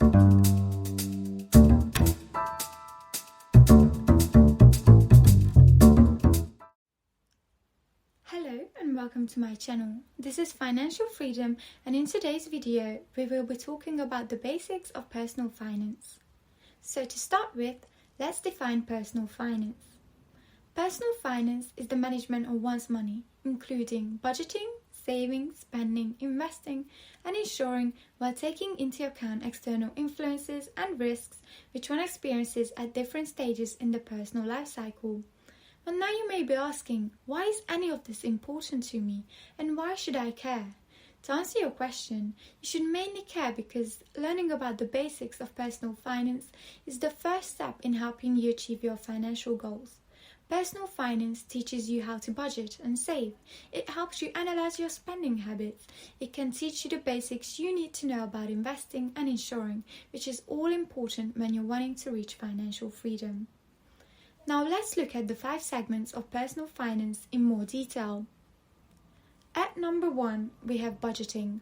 Hello and welcome to my channel. This is Financial Freedom, and in today's video we will be talking about the basics of personal finance. So to start with, let's define personal finance. Personal finance is the management of one's money, including budgeting, saving, spending, investing and insuring, while taking into account external influences and risks which one experiences at different stages in the personal life cycle. And now you may be asking, why is any of this important to me and why should I care? To answer your question, you should mainly care because learning about the basics of personal finance is the first step in helping you achieve your financial goals. Personal finance teaches you how to budget and save. It helps you analyze your spending habits. It can teach you the basics you need to know about investing and insuring, which is all important when you're wanting to reach financial freedom. Now let's look at the 5 segments of personal finance in more detail. At number 1, we have budgeting.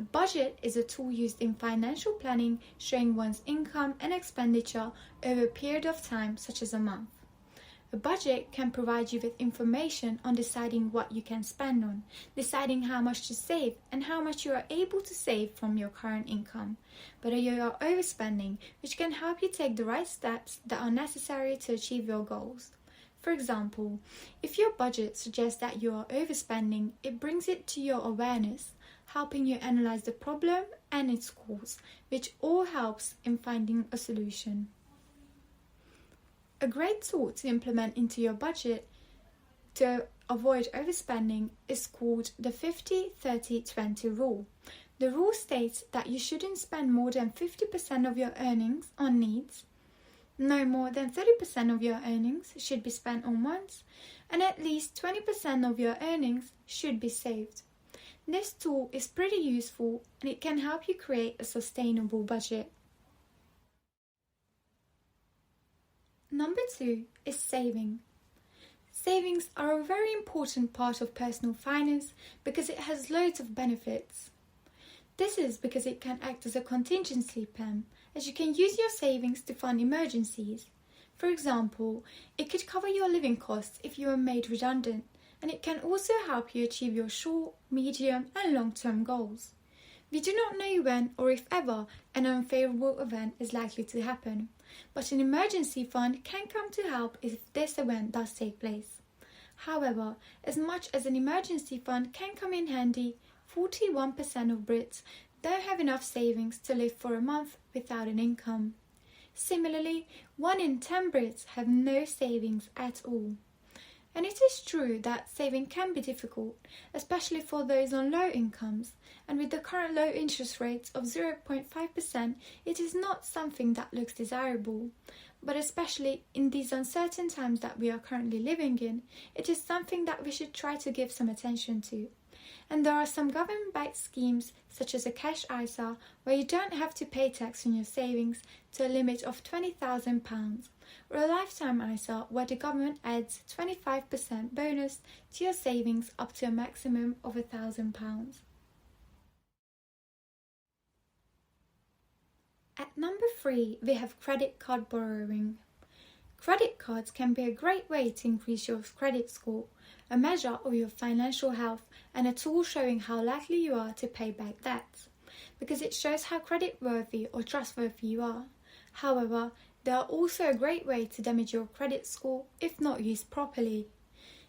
A budget is a tool used in financial planning, showing one's income and expenditure over a period of time, such as a month. A budget can provide you with information on deciding what you can spend on, deciding how much to save and how much you are able to save from your current income, whether you are overspending, which can help you take the right steps that are necessary to achieve your goals. For example, if your budget suggests that you are overspending, it brings it to your awareness, helping you analyze the problem and its cause, which all helps in finding a solution. A great tool to implement into your budget to avoid overspending is called the 50-30-20 rule. The rule states that you shouldn't spend more than 50% of your earnings on needs, no more than 30% of your earnings should be spent on wants, and at least 20% of your earnings should be saved. This tool is pretty useful and it can help you create a sustainable budget. Number 2 is saving. Savings are a very important part of personal finance because it has loads of benefits. This is because it can act as a contingency plan, as you can use your savings to fund emergencies. For example, it could cover your living costs if you are made redundant, and it can also help you achieve your short, medium and long-term goals. We do not know when or if ever an unfavorable event is likely to happen, but an emergency fund can come to help if this event does take place. However, as much as an emergency fund can come in handy, 41% of Brits don't have enough savings to live for a month without an income. Similarly, 1 in 10 Brits have no savings at all. And it is true that saving can be difficult, especially for those on low incomes, and with the current low interest rates of 0.5%, it is not something that looks desirable. But especially in these uncertain times that we are currently living in, it is something that we should try to give some attention to. And there are some government-backed schemes, such as a cash ISA, where you don't have to pay tax on your savings to a limit of £20,000, or a lifetime ISA where the government adds 25% bonus to your savings up to a maximum of £1,000. At number 3, we have credit card borrowing. Credit cards can be a great way to increase your credit score, a measure of your financial health and a tool showing how likely you are to pay back debts, because it shows how creditworthy or trustworthy you are. However, they are also a great way to damage your credit score if not used properly.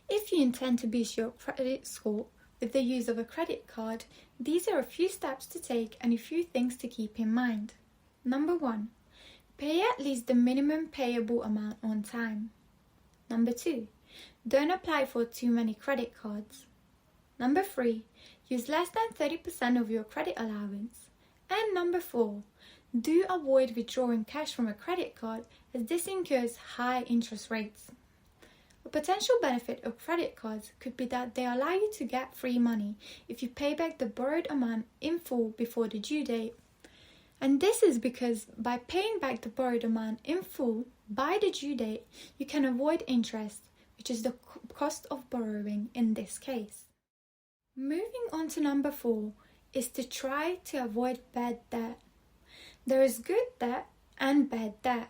If you intend to boost your credit score with the use of a credit card, these are a few steps to take and a few things to keep in mind. Number 1. Pay at least the minimum payable amount on time. Number 2. Don't apply for too many credit cards. Number 3. Use less than 30% of your credit allowance. And number 4. Do avoid withdrawing cash from a credit card, as this incurs high interest rates. A potential benefit of credit cards could be that they allow you to get free money if you pay back the borrowed amount in full before the due date. And this is because by paying back the borrowed amount in full by the due date, you can avoid interest, which is the cost of borrowing in this case. Moving on to number 4 is to try to avoid bad debt. There is good debt and bad debt.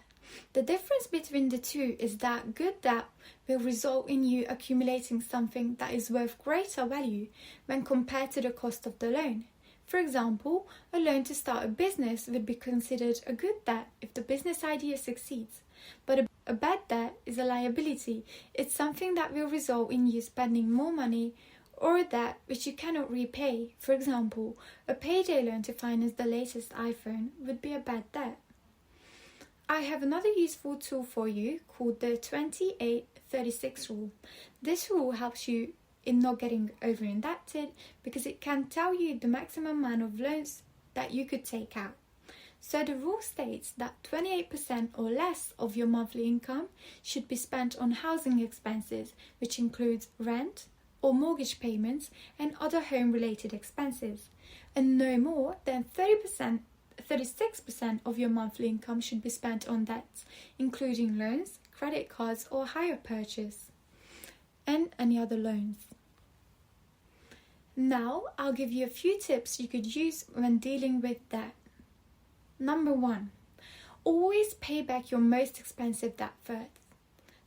The difference between the two is that good debt will result in you accumulating something that is worth greater value when compared to the cost of the loan. For example, a loan to start a business would be considered a good debt if the business idea succeeds. But a bad debt is a liability. It's something that will result in you spending more money or a debt which you cannot repay. For example, a payday loan to finance the latest iPhone would be a bad debt. I have another useful tool for you called the 28-36 rule. This rule helps you in not getting over-indebted because it can tell you the maximum amount of loans that you could take out. So the rule states that 28% or less of your monthly income should be spent on housing expenses, which includes rent or mortgage payments and other home-related expenses, and no more than 36% of your monthly income should be spent on debts, including loans, credit cards or hire purchase, and any other loans. Now, I'll give you a few tips you could use when dealing with debt. Number 1. Always pay back your most expensive debt first.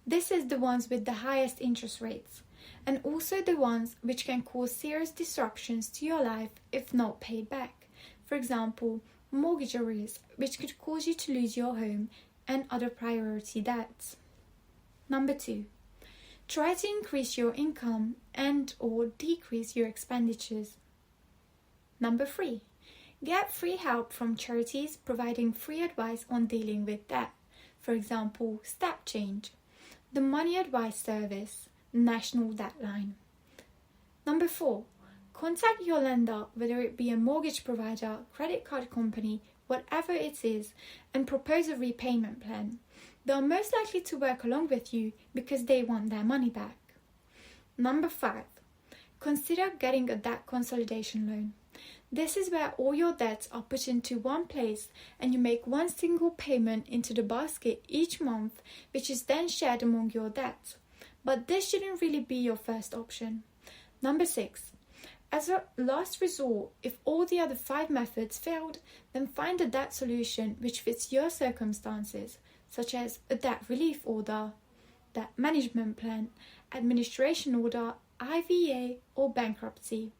This is the ones with the highest interest rates, and also the ones which can cause serious disruptions to your life if not paid back. For example, mortgage arrears, which could cause you to lose your home, and other priority debts. Number 2. Try to increase your income and or decrease your expenditures. Number 3. Get free help from charities providing free advice on dealing with debt. For example, Step Change, the Money Advice Service, National Deadline. Number 4. Contact your lender, whether it be a mortgage provider, credit card company, whatever it is, and propose a repayment plan. They are most likely to work along with you because they want their money back. Number 5. Consider getting a debt consolidation loan. This is where all your debts are put into one place and you make one single payment into the basket each month, which is then shared among your debts. But this shouldn't really be your first option. Number 6. As a last resort, if all the other 5 methods failed, then find a debt solution which fits your circumstances, such as a debt relief order, debt management plan, administration order, IVA, or bankruptcy.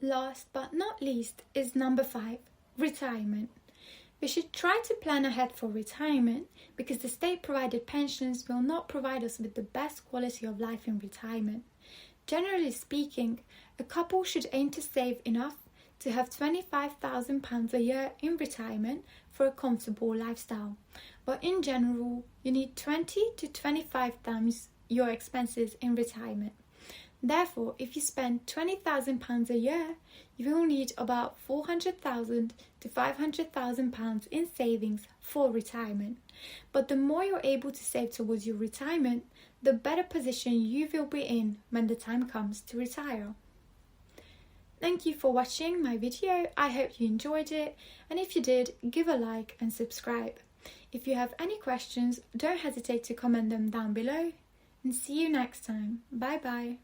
Last but not least is number 5, retirement. We should try to plan ahead for retirement because the state-provided pensions will not provide us with the best quality of life in retirement. Generally speaking, a couple should aim to save enough to have £25,000 a year in retirement for a comfortable lifestyle. But in general, you need 20 to 25 times your expenses in retirement. Therefore, if you spend £20,000 a year, you will need about £400,000 to £500,000 in savings for retirement. But the more you're able to save towards your retirement, the better position you will be in when the time comes to retire. Thank you for watching my video. I hope you enjoyed it, and if you did, give a like and subscribe. If you have any questions, don't hesitate to comment them down below, and see you next time. Bye bye.